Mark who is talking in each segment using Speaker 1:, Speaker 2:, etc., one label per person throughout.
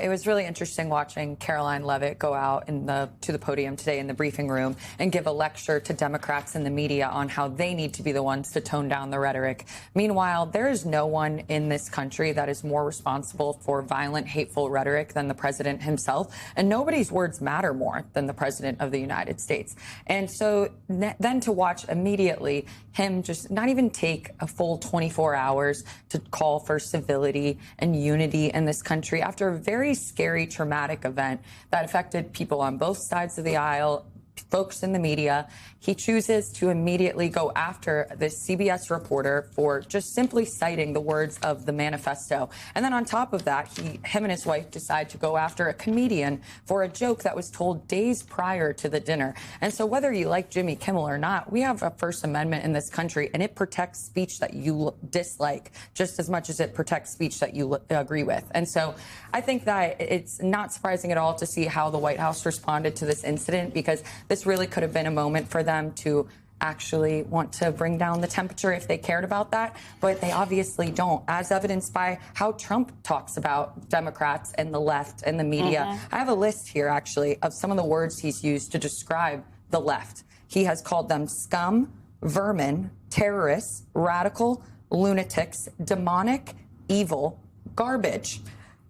Speaker 1: It was really interesting watching Caroline Leavitt go out to the podium today in the briefing room and give a lecture to Democrats and the media on how they need to be the ones to tone down the rhetoric. Meanwhile, there is no one in this country that is more responsible for violent, hateful rhetoric than the president himself. And nobody's words matter more than the president of the United States. And so then to watch immediately him just not even take a full 24 hours to call for civility and unity in this country after a very scary, traumatic event that affected people on both sides of the aisle, folks in the media, he chooses to immediately go after this CBS reporter for just simply citing the words of the manifesto. And then on top of that, him and his wife decide to go after a comedian for a joke that was told days prior to the dinner. And so whether you like Jimmy Kimmel or not, we have a First Amendment in this country, and it protects speech that you dislike just as much as it protects speech that you agree with. And so I think that it's not surprising at all to see how the White House responded to this incident, because this really could have been a moment for them to actually want to bring down the temperature if they cared about that. But they obviously don't, as evidenced by how Trump talks about Democrats and the left and the media. I have a list here, actually, of some of the words he's used to describe the left. He has called them scum, vermin, terrorists, radical, lunatics, demonic, evil, garbage.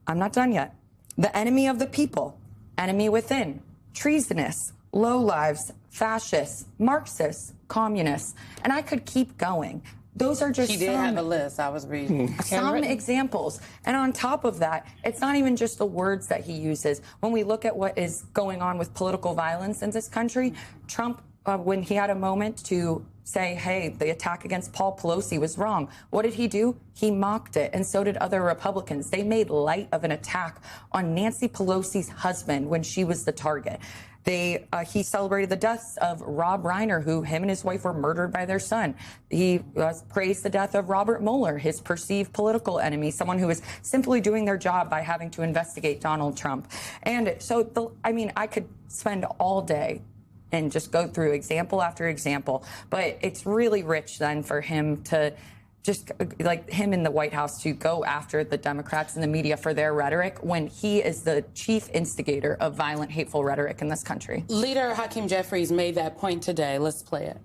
Speaker 1: I'm not done yet. The enemy of the people, enemy within, treasonous, lowlives, fascists, Marxists, communists, and I could keep going. Those are just
Speaker 2: He did have a list. I was reading.
Speaker 1: Some examples. And on top of that, it's not even just the words that he uses. When we look at what is going on with political violence in this country, Trump, when he had a moment to say, hey, the attack against Paul Pelosi was wrong, what did he do? He mocked it, and so did other Republicans. They made light of an attack on Nancy Pelosi's husband when she was the target. He celebrated the deaths of Rob Reiner, who him and his wife were murdered by their son. He praised the death of Robert Mueller, his perceived political enemy, someone who was simply doing their job by having to investigate Donald Trump. And so, I could spend all day and just go through example after example, but it's really rich then for him to just like him in the White House to go after the Democrats and the media for their rhetoric when he is the chief instigator of violent, hateful rhetoric in this country.
Speaker 2: Leader Hakeem Jeffries made that point today. Let's play it.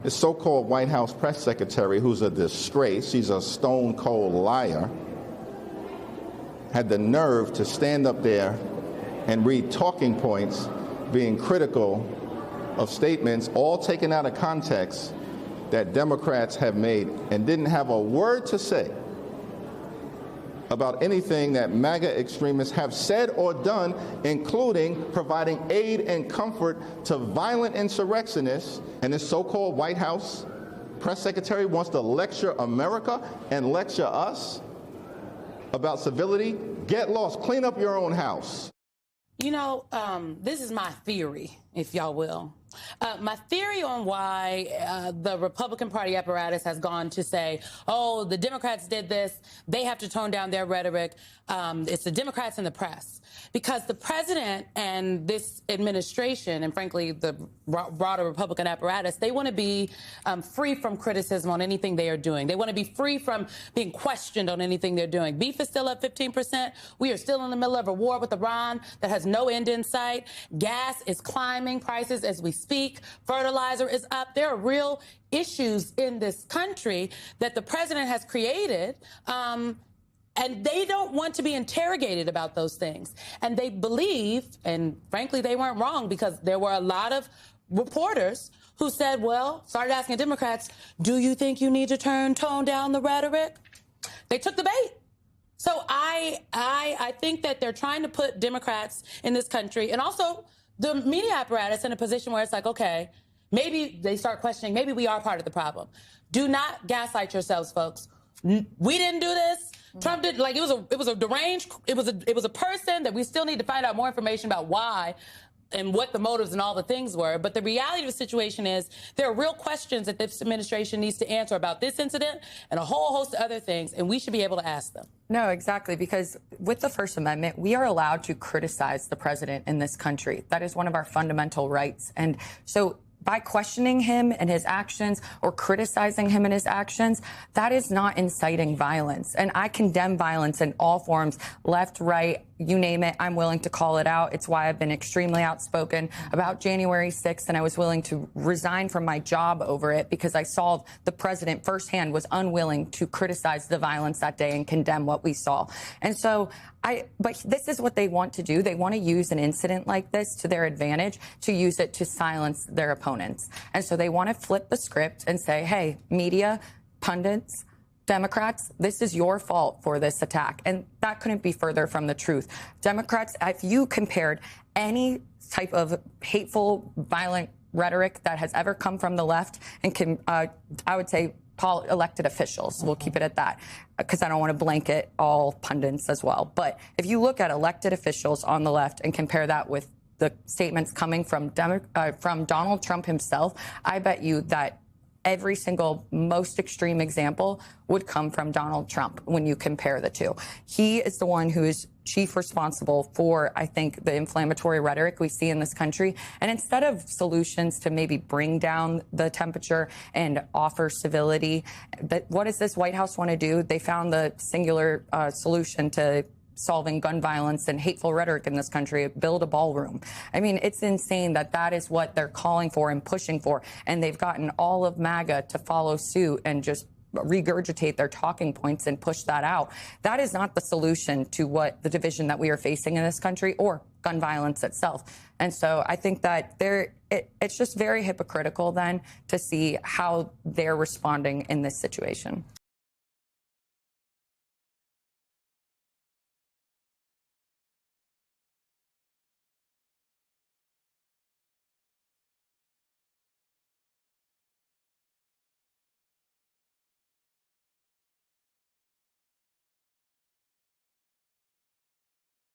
Speaker 3: The so-called White House press secretary, who's a disgrace, she's a stone-cold liar, had the nerve to stand up there and read talking points being critical of statements all taken out of context that Democrats have made, and didn't have a word to say about anything that MAGA extremists have said or done, including providing aid and comfort to violent insurrectionists. And this so-called White House press secretary wants to lecture America and lecture us about civility. Get lost. Clean up your own house.
Speaker 2: You know, this is my theory, if y'all will. My theory on why the Republican Party apparatus has gone to say, oh, the Democrats did this, they have to tone down their rhetoric. It's the Democrats and the press. Because the president and this administration, and frankly, the broader Republican apparatus, they want to be free from criticism on anything they are doing. They want to be free from being questioned on anything they're doing. Beef is still up 15%. We are still in the middle of a war with Iran that has no end in sight. Gas is climbing prices as we speak. Fertilizer is up. There are real issues in this country that the president has created, and they don't want to be interrogated about those things. And they believe, and frankly, they weren't wrong, because there were a lot of reporters who said, well, started asking Democrats, do you think you need to tone down the rhetoric? They took the bait. So I think that they're trying to put Democrats in this country, and also the media apparatus, in a position where it's like, okay, maybe they start questioning, maybe we are part of the problem. Do not gaslight yourselves, folks. We didn't do this. Trump did. Like, it was a deranged, it was a person that we still need to find out more information about why and what the motives and all the things were. But the reality of the situation is there are real questions that this administration needs to answer about this incident and a whole host of other things, and we should be able to ask them.
Speaker 1: No, exactly, because with the First Amendment, we are allowed to criticize the president in this country. That is one of our fundamental rights. And so by questioning him and his actions or criticizing him and his actions, that is not inciting violence. And I condemn violence in all forms, left, right, you name it. I'm willing to call it out. It's why I've been extremely outspoken about January 6th, and I was willing to resign from my job over it because I saw the president firsthand was unwilling to criticize the violence that day and condemn what we saw. And so but this is what they want to do. They want to use an incident like this to their advantage, to use it to silence their opponents. And so they want to flip the script and say, hey, media, pundits, Democrats, this is your fault for this attack. And that couldn't be further from the truth. Democrats, if you compared any type of hateful, violent rhetoric that has ever come from the left and I would say elected officials, we'll keep it at that, because I don't want to blanket all pundits as well. But if you look at elected officials on the left and compare that with the statements coming from Donald Trump himself, I bet you that every single most extreme example would come from Donald Trump when you compare the two. He is the one who is chief responsible for, I think, the inflammatory rhetoric we see in this country. And instead of solutions to maybe bring down the temperature and offer civility, what does this White House want to do? They found the singular solution to solving gun violence and hateful rhetoric in this country, build a ballroom. I mean, it's insane that that is what they're calling for and pushing for. And they've gotten all of MAGA to follow suit and just regurgitate their talking points and push that out. That is not the solution to what the division that we are facing in this country or gun violence itself. And so I think that it's just very hypocritical then to see how they're responding in this situation.